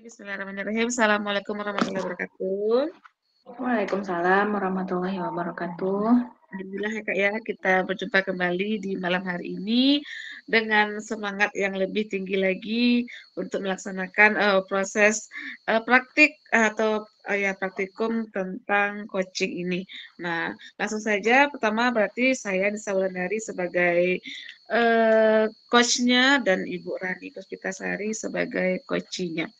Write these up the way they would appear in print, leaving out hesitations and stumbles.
Bismillahirrahmanirrahim. Assalamualaikum warahmatullahi wabarakatuh. Waalaikumsalam warahmatullahi wabarakatuh. Alhamdulillah ya Kak ya, kita berjumpa kembali di malam hari ini dengan semangat yang lebih tinggi lagi untuk melaksanakan proses praktik atau ya praktikum tentang coaching ini. Nah, langsung saja pertama berarti saya Nisa Wulandari sebagai coachnya dan Ibu Rani Puspitasari sebagai coachinya.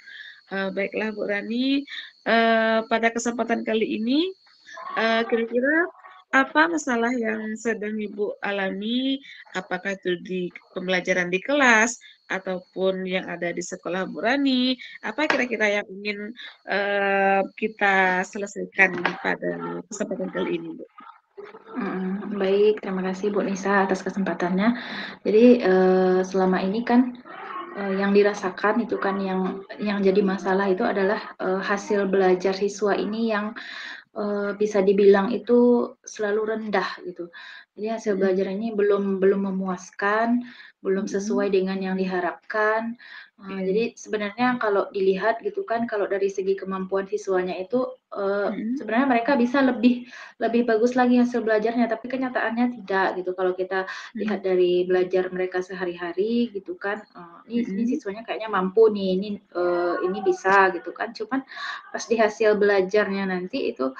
Baiklah Bu Rani, pada kesempatan kali ini kira-kira apa masalah yang sedang Ibu alami? Apakah itu di pembelajaran di kelas ataupun yang ada di sekolah Bu Rani? Apa kira-kira yang ingin kita selesaikan pada kesempatan kali ini, Bu? Baik, terima kasih Bu Nisa atas kesempatannya. Jadi selama ini kan yang dirasakan itu kan yang jadi masalah itu adalah hasil belajar siswa ini yang bisa dibilang itu selalu rendah gitu. Jadi hasil belajar ini belum memuaskan, belum sesuai dengan yang diharapkan. Jadi sebenarnya kalau dilihat gitu kan, kalau dari segi kemampuan siswanya itu sebenarnya mereka bisa lebih bagus lagi hasil belajarnya, tapi kenyataannya tidak gitu. Kalau kita lihat dari belajar mereka sehari-hari gitu kan, ini siswanya kayaknya mampu nih, ini bisa gitu kan. Cuman pas di hasil belajarnya nanti itu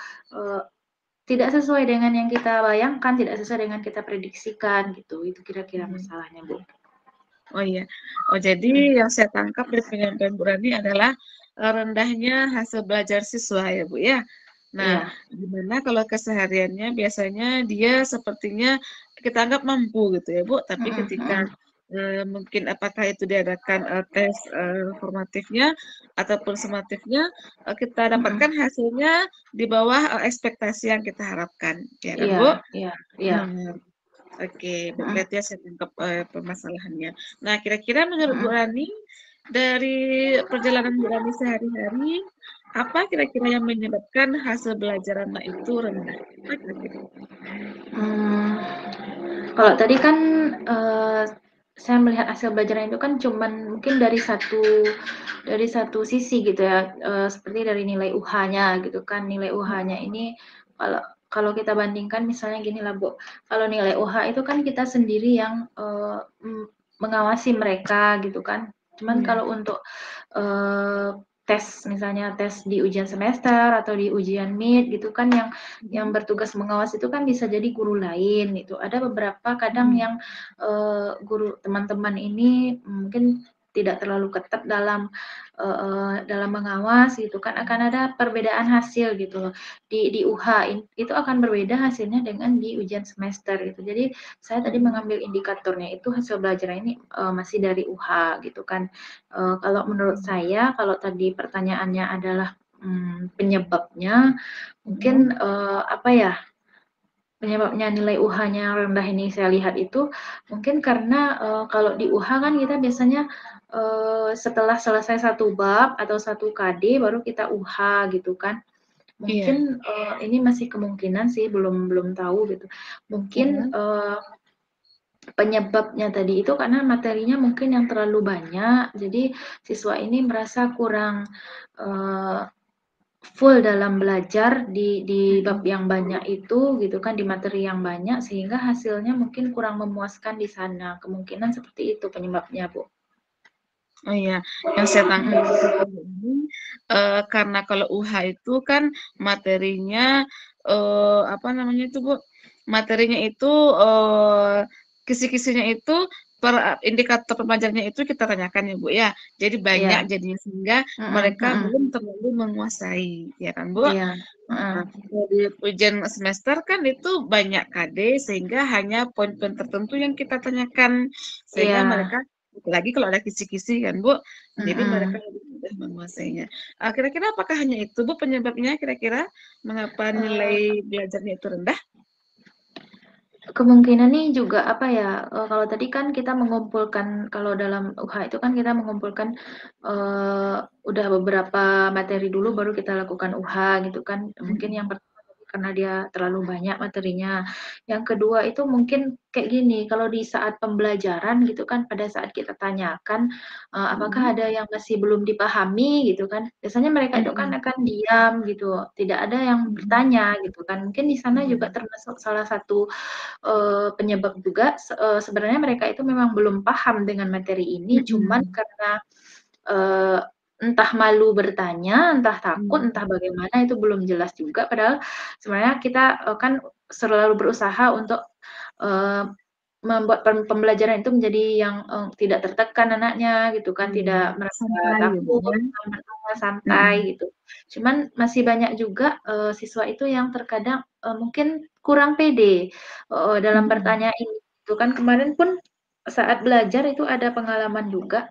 tidak sesuai dengan yang kita bayangkan, tidak sesuai dengan kita prediksikan gitu. Itu kira-kira masalahnya, Bu. Oh iya. Oh jadi yang saya tangkap dari penyampaian Bu Rani adalah rendahnya hasil belajar siswa ya Bu ya. Nah, gimana kalau kesehariannya biasanya dia sepertinya kita anggap mampu gitu ya Bu, tapi ketika mungkin apakah itu diadakan tes formatifnya ataupun sumatifnya, kita dapatkan hasilnya di bawah ekspektasi yang kita harapkan, ya kan Bu? Iya. Oke, berarti ya saya tangkap permasalahannya. Nah, kira-kira menurut Bu Rani, dari perjalanan Bu Rani sehari-hari, apa kira-kira yang menyebabkan hasil belajar anak itu rendah? Apa kira-kira? Kalau tadi kan saya melihat hasil belajar itu kan cuman mungkin dari satu sisi gitu ya, seperti dari nilai UH-nya gitu kan. Nilai UH-nya ini kalau kita bandingkan misalnya gini lah Bu, kalau nilai UH itu kan kita sendiri yang mengawasi mereka gitu kan. Cuman kalau untuk tes misalnya tes di ujian semester atau di ujian mid gitu kan yang bertugas mengawas itu kan bisa jadi guru lain itu. Ada beberapa kadang yang guru teman-teman ini mungkin tidak terlalu ketat dalam mengawas gitu kan, akan ada perbedaan hasil gitu loh. Di UH itu akan berbeda hasilnya dengan di ujian semester gitu. Jadi saya tadi mengambil indikatornya itu hasil belajar ini masih dari UH gitu kan. Kalau menurut saya, kalau tadi pertanyaannya adalah penyebabnya mungkin apa ya, penyebabnya nilai UH-nya rendah ini saya lihat itu mungkin karena kalau di UH kan kita biasanya setelah selesai satu bab atau satu KD baru kita UH gitu kan. Mungkin ini masih kemungkinan sih, belum tahu gitu. Mungkin penyebabnya tadi itu karena materinya mungkin yang terlalu banyak, jadi siswa ini merasa kurang full dalam belajar di bab yang banyak itu gitu kan, di materi yang banyak, sehingga hasilnya mungkin kurang memuaskan di sana. Kemungkinan seperti itu penyebabnya, Bu. Oh iya, yang saya tangkap ini karena kalau UH itu kan materinya apa namanya itu Bu? Materinya itu kisi-kisinya itu indikator pembelajarannya itu kita tanyakan ya Bu ya. Jadi banyak jadinya sehingga mereka belum terlalu menguasai, ya kan Bu? Nah, di ujian semester kan itu banyak KD sehingga hanya poin-poin tertentu yang kita tanyakan sehingga mereka lagi kalau ada kisi-kisi kan Bu, jadi mereka lebih sudah menguasainya. Kira-kira apakah hanya itu Bu penyebabnya kira-kira mengapa nilai belajarnya itu rendah? Kemungkinan nih juga apa ya, kalau tadi kan kita mengumpulkan kalau dalam UHA itu kan kita mengumpulkan, udah beberapa materi dulu baru kita lakukan UHA gitu kan. Mungkin yang pertama tadi karena dia terlalu banyak materinya. Yang kedua itu mungkin kayak gini, kalau di saat pembelajaran gitu kan, pada saat kita tanyakan, apakah Mhm, ada yang masih belum dipahami gitu kan, biasanya mereka itu kan mhm, akan diam gitu, tidak ada yang mhm, bertanya gitu kan. Mungkin di sana juga mhm, termasuk salah satu penyebab juga sebenarnya mereka itu memang belum paham dengan materi ini, cuman mhm, karena, eee, entah malu bertanya, entah takut, entah mhm, bagaimana itu belum jelas juga, padahal sebenarnya kita, kan selalu berusaha untuk, eee, membuat pembelajaran itu menjadi yang, tidak tertekan anaknya gitu kan, iya, tidak merasa santai ya Bu takut, ya? bertanya santai Mhm, gitu. Cuman masih banyak juga, siswa itu yang terkadang, mungkin kurang pede, dalam mhm, bertanya ini, gitu kan. Kemarin pun saat belajar itu ada pengalaman juga,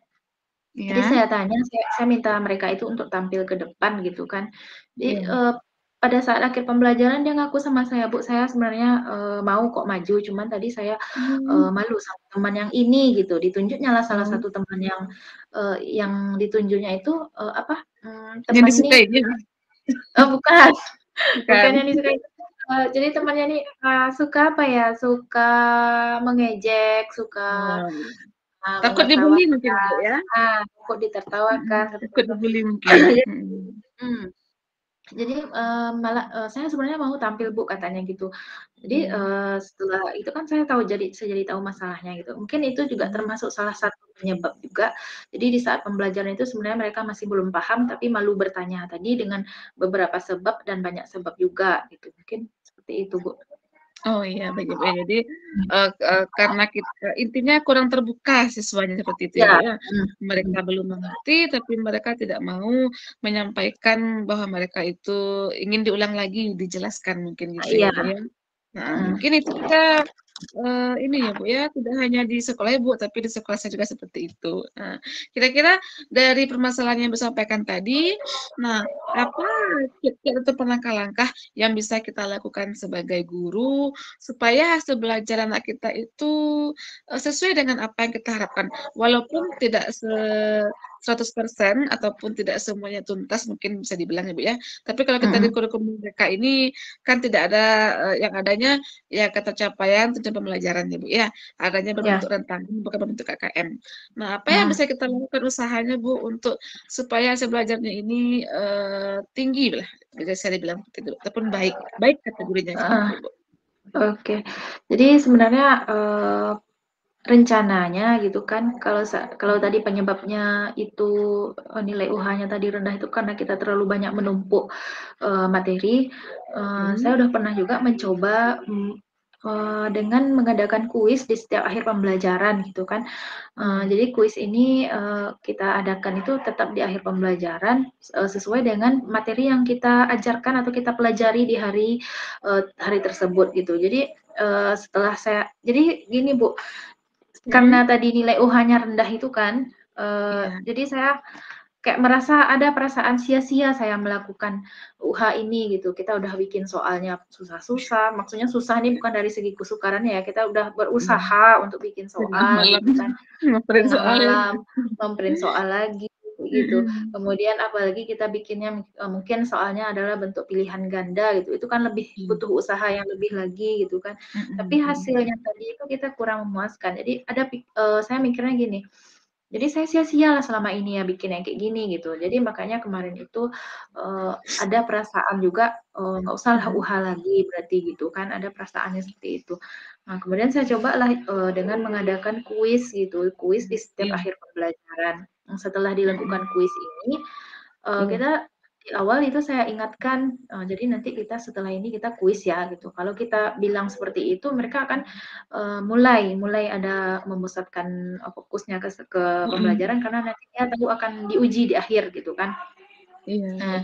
jadi iya, saya tanya, saya minta mereka itu untuk tampil ke depan gitu kan. Jadi, iya, pada saat akhir pembelajaran dia ngaku sama saya, "Bu, saya sebenarnya, mau kok maju, cuman tadi saya, mmm, malu sama teman yang ini," gitu. Ditunjuknyalah salah oh, satu teman yang ditunjuknya itu, yang teman ini disukainya? bukan, bukan Bukan? yang disukai, jadi temannya nih, suka apa ya, suka mengejek, suka, Oh, iya. Takut dibully mungkin menertawakan, Bu ya? kok Mhm, ditertawakan katanya takut itu. dibully mungkin, Jadi mhm, mhm, jadi, malah, "Saya sebenarnya mau tampil Bu," katanya gitu. Jadi, iya, setelah itu kan saya jadi tahu masalahnya gitu. Mungkin itu juga mhm. termasuk salah satu penyebab juga. Jadi di saat pembelajaran itu sebenarnya mereka masih belum paham, tapi malu bertanya tadi dengan beberapa sebab dan banyak sebab juga gitu. Mungkin seperti itu, Bu. Oh iya, baik ya, jadi, karena intinya kurang terbuka siswanya seperti itu ya, Bu, Iya, ya? Mereka mhm, belum mengerti, tapi mereka tidak mau menyampaikan bahwa mereka itu ingin diulang lagi, dijelaskan mungkin gitu ya, iya, Bu, ya? Heeh, mhm, mungkin itu kita, ini ya, Bu, ya, tidak hanya di sekolah ya, Bu, tapi di sekolah saya juga seperti itu. Nah, kira-kira dari permasalahan yang Ibu sampaikan tadi, nah, apa kiat-kiat atau langkah-langkah yang bisa kita lakukan sebagai guru, supaya hasil belajar anak kita itu, sesuai dengan apa yang kita harapkan? Walaupun tidak 100% ataupun tidak semuanya tuntas mungkin bisa dibilang ya, Bu, ya. Tapi kalau kita di mhm, kurikulum mereka ini kan tidak ada, yang adanya ya ketercapaian tujuan pembelajaran ya, Bu, ya. Adanya iya, berbentuk rentangan bukan berbentuk KKM. Nah, apa yang mhm, bisa kita lakukan usahanya, Bu, untuk supaya hasil belajarnya ini, tinggi lah, bisa dibilang seperti itu, ataupun baik baik kategorinya seperti heeh, itu, Bu. oke. Jadi sebenarnya, rencananya gitu kan, kalau Mhm, tadi penyebabnya itu, nilai UH-nya tadi rendah itu karena kita terlalu banyak menumpuk, materi, saya mhm, udah pernah juga mencoba, dengan mengadakan kuis di setiap akhir pembelajaran gitu kan. iya, Jadi kuis ini, kita adakan itu tetap di akhir pembelajaran, sesuai dengan materi yang kita ajarkan atau kita pelajari di hari tersebut gitu. Jadi, jadi gini Bu, mhm, karena tadi nilai UH-nya rendah itu kan, iya, jadi saya kayak merasa ada perasaan sia-sia saya melakukan UH ini gitu. Kita udah bikin soalnya susah-susah, maksudnya susah ini bukan dari segi kesukarannya ya, kita udah iya, berusaha untuk bikin tengah soal malam gitu kan, nge-print tengah soal ya, malam, memprint soal lagi gitu. mhm, Kemudian apalagi kita bikinnya, mungkin soalnya adalah bentuk pilihan ganda gitu, itu kan lebih iya, butuh usaha yang lebih lagi gitu kan. Tapi mhm, mhm, hasilnya tadi itu kita kurang memuaskan. Jadi saya mikirnya gini, jadi saya sia-sialah selama ini ya bikin yang kayak gini gitu. Jadi makanya kemarin itu, ada perasaan juga, nggak usahlah mhm, UHA lagi berarti gitu kan, ada perasaannya seperti itu. Nah kemudian saya cobalah, dengan mengadakan kuis gitu, kuis di setiap iya, akhir pembelajaran. Setelah dilakukan mhm, kuis ini, iya, kita di awal itu saya ingatkan, jadi nanti kita setelah ini kita kuis ya gitu. Kalau kita bilang seperti itu mereka akan, mulai mulai ada memusatkan, fokusnya ke mhm, pembelajaran karena nantinya tahu akan diuji di akhir gitu kan. iya, Nah,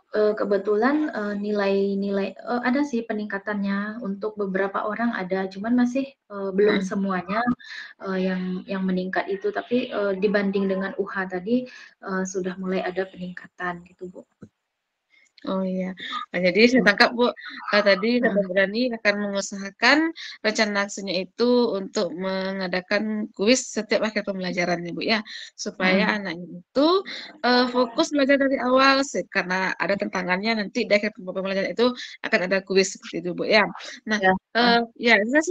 betul, kebetulan, nilai-nilai ada sih peningkatannya untuk beberapa orang ada, cuman masih, belum Heeh. semuanya, yang meningkat itu, tapi, dibanding dengan UH tadi, sudah mulai ada peningkatan gitu, Bu. Oh iya. Nah, jadi saya tangkap Bu, tadi Tante Mhm, Berani akan mengusahakan rencana aksinya itu untuk mengadakan kuis setiap akhir pembelajaran ya Bu ya, supaya mhm, anaknya itu fokus belajar dari awal sih, karena ada tantangannya nanti di akhir pembelajaran itu akan ada kuis seperti itu Bu ya. Nah, iya, heeh, ya saya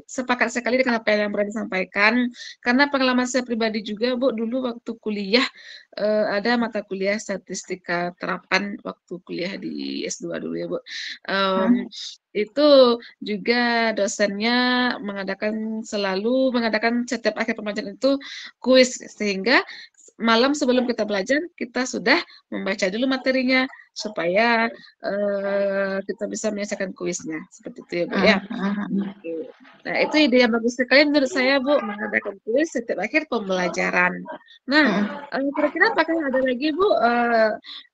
sepakat sekali dengan apa yang Berani sampaikan, karena pengalaman saya pribadi juga Bu, dulu waktu kuliah ada mata kuliah statistika terapan waktu kuliah di S2 dulu ya, Bu. mhm, Itu juga dosennya selalu mengadakan setiap akhir pembelajaran itu kuis, sehingga malam sebelum kita belajar, kita sudah membaca dulu materinya supaya, kita bisa menyelesaikan kuisnya, seperti itu ya, Bu, ya. mhm, mhm, Oke. Nah, itu ide yang bagus sekali menurut saya, Bu, mengadakan kuis setiap akhir pembelajaran. Nah, mhm. kira-kira apakah ada lagi, Bu,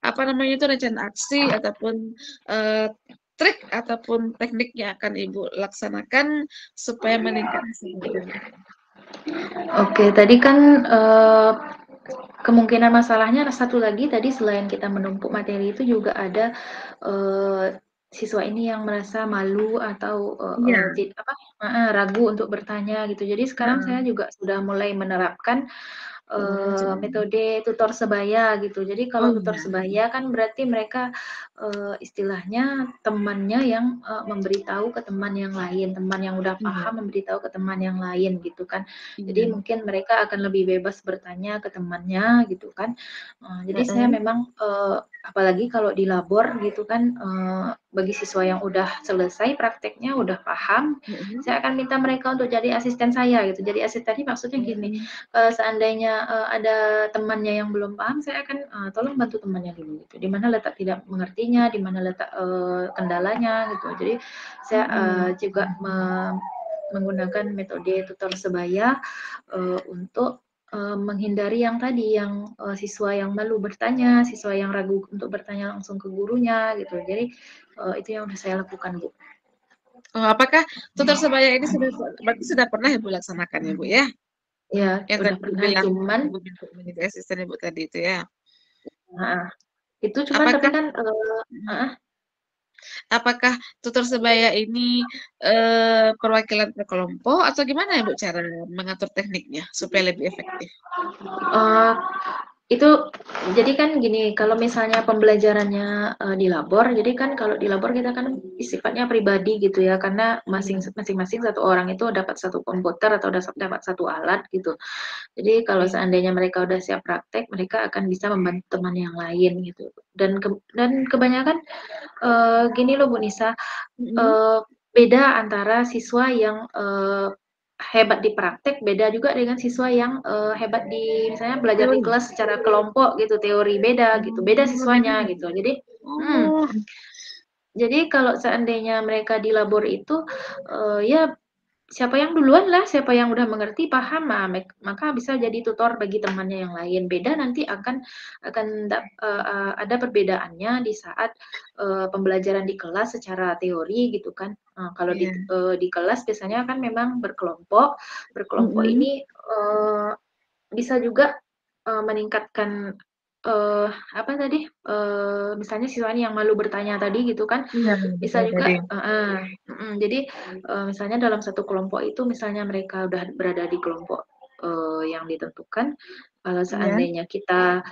apa namanya itu, rencana aksi ataupun, eee, trik ataupun teknik yang akan Ibu laksanakan supaya meningkat hasil belajar? Oke, tadi kan, kemungkinan masalahnya satu lagi tadi selain kita menumpuk materi itu juga ada, siswa ini yang merasa malu atau, Iya, apa ragu untuk bertanya gitu. Jadi sekarang heeh. saya juga sudah mulai menerapkan Oh, coba. metode tutor sebaya gitu. Jadi Oh, kalau tutor iya. sebaya kan berarti mereka, istilahnya temannya yang, memberitahu ke teman yang lain, teman yang udah Iya, paham memberitahu ke teman yang lain gitu kan. Jadi iya. mungkin mereka akan lebih bebas bertanya ke temannya gitu kan. Jadi saya Heeh. memang, apalagi kalau di labor gitu kan, bagi siswa yang udah selesai prakteknya, udah paham, Heeh. saya akan minta mereka untuk jadi asisten saya gitu. Jadi asisten ini maksudnya gini, Oh, seandainya, ada temannya yang belum paham, saya akan, tolong bantu temannya dulu gitu, di mana letak tidak mengertinya, di mana letak, kendalanya gitu. Jadi saya, mhm. juga menggunakan metode tutor sebaya, untuk, menghindari yang tadi, yang, siswa yang malu bertanya, siswa yang ragu untuk bertanya langsung ke gurunya gitu. Jadi, itu yang udah saya lakukan, Bu. Oh, apakah tutor sebaya ini berarti sudah pernah Ibu laksanakan ya, Bu, ya? Iya, Yang udah tadi pernah, dibilang cuman Ibu minta menjadi asisten Ibu tadi itu ya? heeh, itu cuman tapi Apakah kan, mhm, heeh. apakah tutor sebaya ini, perwakilan per kelompok atau gimana ya, Bu, cara mengatur tekniknya supaya lebih efektif? Eee, itu jadi kan gini, kalau misalnya pembelajarannya, di labor, jadi kan kalau di labor kita kan sifatnya pribadi gitu ya, karena Iya, masing-masing satu orang itu dapat satu komputer atau dapat satu alat gitu. Jadi kalau iya. seandainya mereka udah siap praktek, mereka akan bisa membantu teman yang lain gitu. Dan kebanyakan, gini loh Bu Nisa, Mhm. eee, beda antara siswa yang, hebat di praktek, beda juga dengan siswa yang, hebat di misalnya belajar di Teori? kelas secara kelompok gitu, teori, beda gitu, beda Oh, beda siswanya ya? gitu. Jadi mhm, Oh, jadi kalau seandainya mereka di labor itu, ya siapa yang duluan lah, siapa yang udah mengerti, paham, maka bisa jadi tutor bagi temannya yang lain. Beda nanti ada perbedaannya di saat, pembelajaran di kelas secara teori gitu kan. Kalau iya. di kelas biasanya kan memang berkelompok, berkelompok Mhm. ini, bisa juga, meningkatkan, apa tadi, misalnya siswa ini yang malu bertanya tadi gitu kan, Iya, betul bisa tadi. juga jadi, misalnya dalam satu kelompok itu misalnya mereka udah berada di kelompok, yang ditentukan, kalau Iya, seandainya kita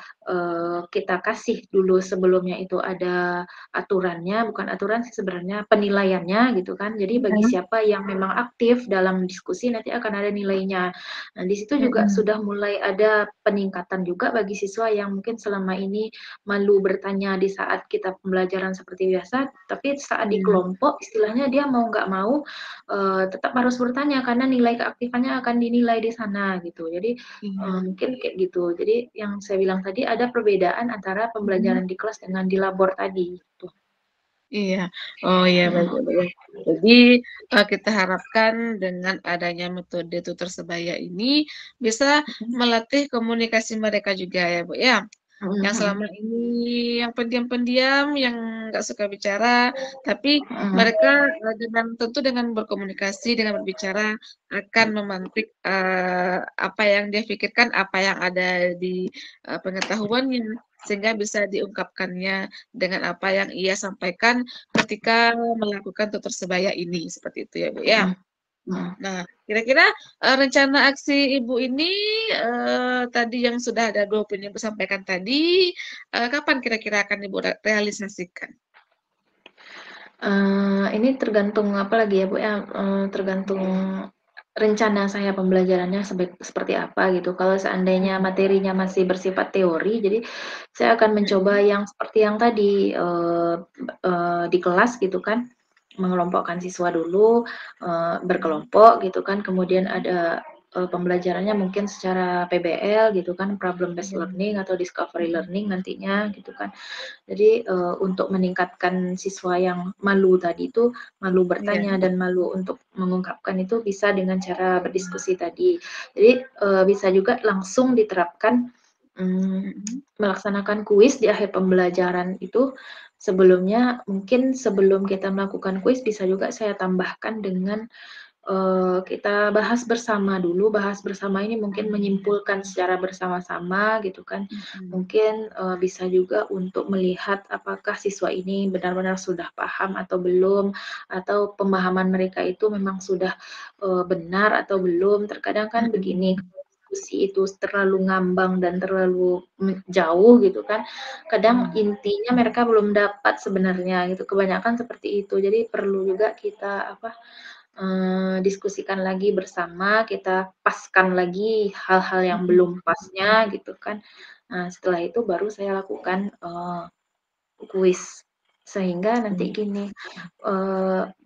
kasih dulu sebelumnya itu ada aturannya, bukan aturan sih sebenarnya, penilaiannya gitu kan. Jadi bagi iya. siapa yang memang aktif dalam diskusi nanti akan ada nilainya. Nah, di situ juga Mhm. sudah mulai ada peningkatan juga bagi siswa yang mungkin selama ini malu bertanya di saat kita pembelajaran seperti biasa, tapi saat di Iya, kelompok istilahnya dia mau nggak mau, tetap harus bertanya karena nilai keaktifannya akan dinilai di sana gitu. Jadi, iya. mungkin kayak gitu. Jadi yang saya bilang tadi ada perbedaan antara Mhm. pembelajaran di kelas dengan di labor tadi, gitu. Iya. Oh iya, baik Mhm, baik baik. Jadi, kita harapkan dengan adanya metode tutor sebaya ini bisa mhm, melatih komunikasi mereka juga ya, Bu, ya? yang Mhm. selama ini yang pendiam-pendiam, yang nggak suka bicara, tapi Mhm. mereka tentu dengan berkomunikasi, dengan berbicara akan memantik apa yang dia pikirkan, apa yang ada di pengetahuannya, sehingga bisa diungkapkannya dengan apa yang ia sampaikan ketika melakukan tutur sebaya ini, seperti itu ya Bu ya. Mhm. Mhm. Nah, kira-kira rencana aksi Ibu ini tadi yang sudah ada 2 poin yang Ibu sampaikan tadi, kapan kira-kira akan Ibu realisasikan? Ini tergantung apa lagi ya, Bu, ya, tergantung rencana saya pembelajarannya seperti apa gitu. Kalau seandainya Mhm, materinya masih bersifat teori, jadi saya akan mencoba mhm, yang seperti yang tadi, di kelas gitu kan, mengelompokkan siswa dulu, mhm, berkelompok gitu kan, kemudian ada, pembelajarannya mungkin secara PBL gitu kan, problem based iya, learning atau discovery mhm, learning nantinya gitu kan. Jadi, untuk meningkatkan siswa yang malu tadi itu, malu iya, bertanya dan malu untuk mengungkapkan itu bisa dengan cara mhm, berdiskusi tadi. Jadi, bisa juga langsung diterapkan, mhm, melaksanakan kuis di akhir pembelajaran itu, sebelumnya mungkin sebelum kita melakukan kuis bisa juga saya tambahkan dengan kita bahas bersama dulu, bahas bersama ini mungkin menyimpulkan secara bersama-sama gitu kan. mhm, Mungkin, bisa juga untuk melihat apakah siswa ini benar-benar sudah paham atau belum, atau pemahaman mereka itu memang sudah, benar atau belum. Terkadang kan begini, mhm, kalau diskusi itu terlalu ngambang dan terlalu jauh gitu kan, kadang mhm, intinya mereka belum dapat sebenarnya gitu, kebanyakan seperti itu. Jadi perlu juga kita apa, diskusikan lagi bersama, kita paskan lagi hal-hal yang mhm, belum pasnya gitu kan. Nah, setelah itu baru saya lakukan, kuis. Sehingga nanti mhm, gini,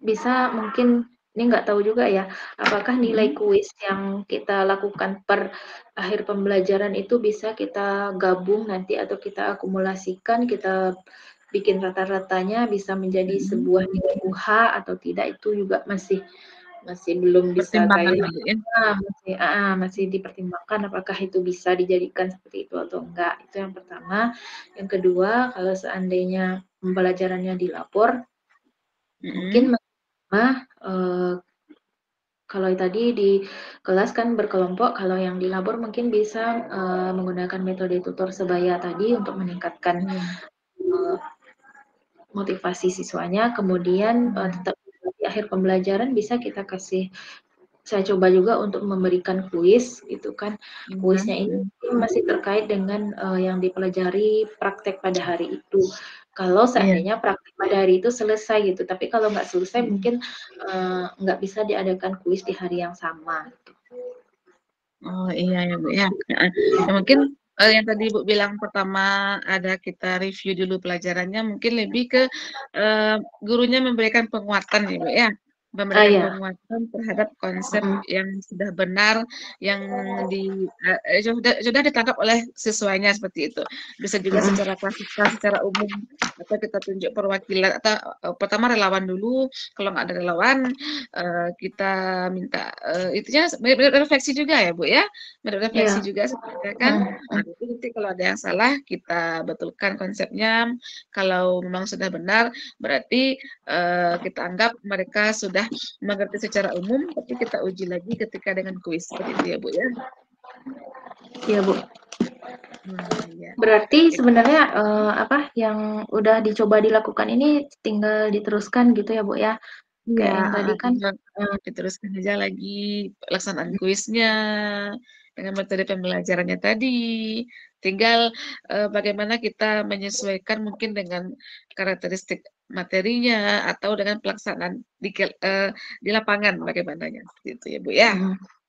bisa mungkin ini nggak tahu juga ya, apakah nilai mhm, kuis yang kita lakukan per akhir pembelajaran itu bisa kita gabung nanti atau kita akumulasikan, kita bikin rata-ratanya bisa menjadi mhm. sebuah nilai UH atau tidak, itu juga masih masih belum bisa Pertimbangan kayak ya Bu ya? masih dipertimbangkan apakah itu bisa dijadikan seperti itu atau enggak, itu yang pertama. Yang kedua, kalau seandainya pembelajarannya di lapor, mungkin Mhm, eee, kalau tadi di kelas kan berkelompok, kalau yang di labor mungkin bisa, menggunakan metode tutor sebaya tadi untuk meningkatkan, iya, eee, motivasi siswanya, kemudian, iya, tetap di akhir pembelajaran bisa kita kasih. Saya coba juga untuk memberikan kuis gitu kan. iya, Kuisnya ini mhm, masih terkait dengan, yang dipelajari praktek pada hari itu. Kalau iya, seandainya praktek pada hari itu selesai gitu, tapi kalau nggak selesai mhm. mungkin, nggak bisa diadakan kuis di hari yang sama gitu. Oh iya ya Bu ya, heeh. Ya mungkin, yang tadi Ibu bilang pertama ada kita review dulu pelajarannya mungkin lebih ke, eee, gurunya memberikan penguatan ya Bu ya, Ah, memberikan iya, penguatan terhadap konsep mhm, yang sudah benar, yang sudah ditangkap oleh siswanya seperti itu. Bisa juga mhm, secara klasifal, secara umum, atau kita tunjuk perwakilan atau, pertama relawan dulu, kalau nggak ada relawan, kita minta, itunya refleksi juga ya, Bu, ya? Merefleksi iya, juga sebenarnya kan, mhm, mhm, itu nanti kalau ada yang salah kita betulkan konsepnya, kalau memang sudah benar berarti, kita anggap mereka sudah mengerti secara umum, tapi kita uji lagi ketika dengan kuis, seperti itu ya, Bu, ya? iya, Bu. Nah, iya. Berarti It sebenarnya, apa, yang udah dicoba dilakukan ini tinggal diteruskan gitu ya, Bu, ya? iya, Kayak yang tadi heeh, kan, tinggal diteruskan aja lagi pelaksanaan kuisnya, dengan materi pembelajarannya tadi. Tinggal, bagaimana kita menyesuaikan mungkin dengan karakteristik materinya, atau dengan pelaksanaan di lapangan bagaimananya, seperti itu ya, Bu, ya?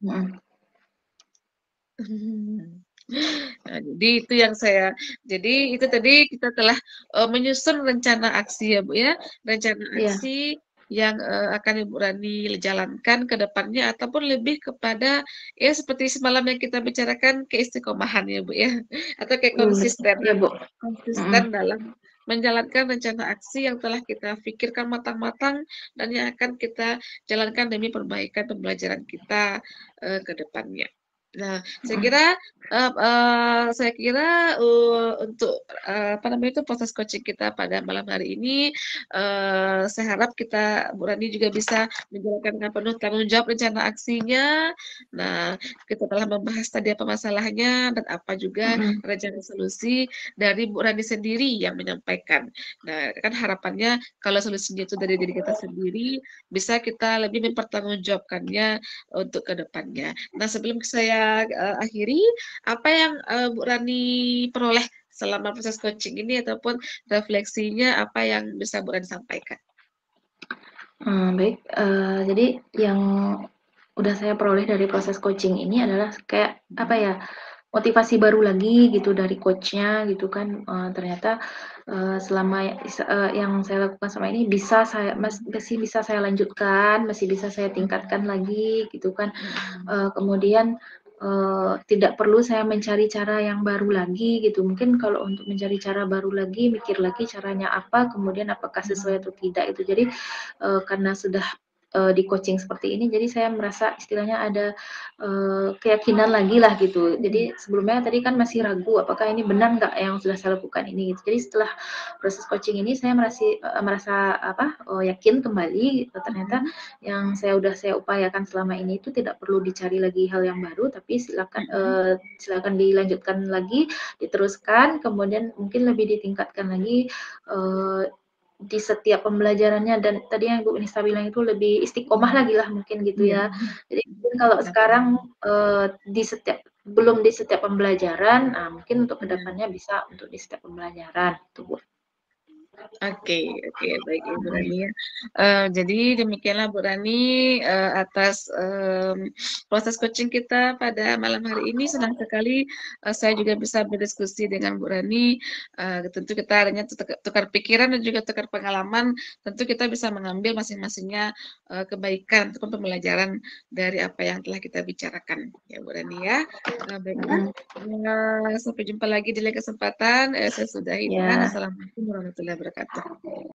mhm, mhm, Nah, jadi itu yang jadi itu tadi kita telah, menyusun rencana aksi ya, Bu, ya. Rencana iya, aksi yang, akan Ibu Rani jalankan ke depannya ataupun lebih kepada ya seperti semalam yang kita bicarakan keistiqomahan ya, Bu, ya, atau kayak iya, konsistenan Bu, mhm, konsisten dalam menjalankan rencana aksi yang telah kita pikirkan matang-matang dan yang akan kita jalankan demi perbaikan pembelajaran kita, ke depannya. Nah, Mhm, saya kira, untuk, apa namanya itu, proses coaching kita pada malam hari ini, saya harap kita Bu Rani juga bisa menjalankan dengan penuh tanggung jawab rencana aksinya. Nah, kita telah membahas tadi apa masalahnya dan apa juga mhm, rencana solusi dari Bu Rani sendiri yang menyampaikan. Nah, kan harapannya kalau solusinya itu dari diri kita sendiri, bisa kita lebih mempertanggungjawabkannya untuk ke depannya. Nah, sebelum saya, akhiri, apa yang, Bu Rani peroleh selama proses coaching ini ataupun refleksinya apa yang bisa Bu Rani sampaikan? baik, jadi yang udah saya peroleh dari proses coaching ini adalah kayak, apa Mhm, ya, motivasi baru lagi gitu dari coach-nya gitu kan, ternyata, selama yang saya lakukan selama ini bisa saya masih bisa saya lanjutkan, masih bisa saya mhm, tingkatkan lagi gitu kan. mhm, Kemudian, tidak perlu saya mencari cara yang baru lagi gitu. Mungkin kalau untuk mencari cara baru lagi, mikir lagi caranya apa, kemudian apakah sesuai mhm, atau tidak itu. Jadi, karena sudah, di-coaching seperti ini, jadi saya merasa istilahnya ada, keyakinan lagi lah gitu. mhm, Jadi sebelumnya tadi kan masih ragu, apakah ini benar nggak yang sudah saya lakukan ini gitu. Jadi setelah proses coaching ini saya merasa apa, yakin kembali, ternyata mhm, yang saya upayakan selama ini itu tidak perlu dicari lagi hal yang baru, tapi mhm, silakan dilanjutkan lagi, diteruskan, kemudian mungkin lebih ditingkatkan lagi, eee, di setiap pembelajarannya dan tadi yang Ibu Nisa bilang itu lebih istiqomah mhm, lagi lah mungkin gitu iya, ya. Jadi mungkin kalau benar sekarang, benar, belum di setiap pembelajaran, nah mungkin untuk mhm. kedepannya bisa untuk di setiap pembelajaran, gitu Bu. Oke oke, baik Ibu Mhm, Rani ya. Jadi demikianlah Bu Rani, atas, proses coaching kita pada malam hari ini. Senang sekali, saya juga bisa berdiskusi dengan Bu Rani, tentu kita adanya tukar pikiran dan juga tukar pengalaman, tentu kita bisa mengambil masing-masingnya, kebaikan ataupun pembelajaran dari apa yang telah kita bicarakan, ya Bu Rani ya. Baiklah, mhm, sampai jumpa lagi di lain kesempatan, saya sudahi dengan iya. assalamualaikum warahmatullahi wabarakatuh.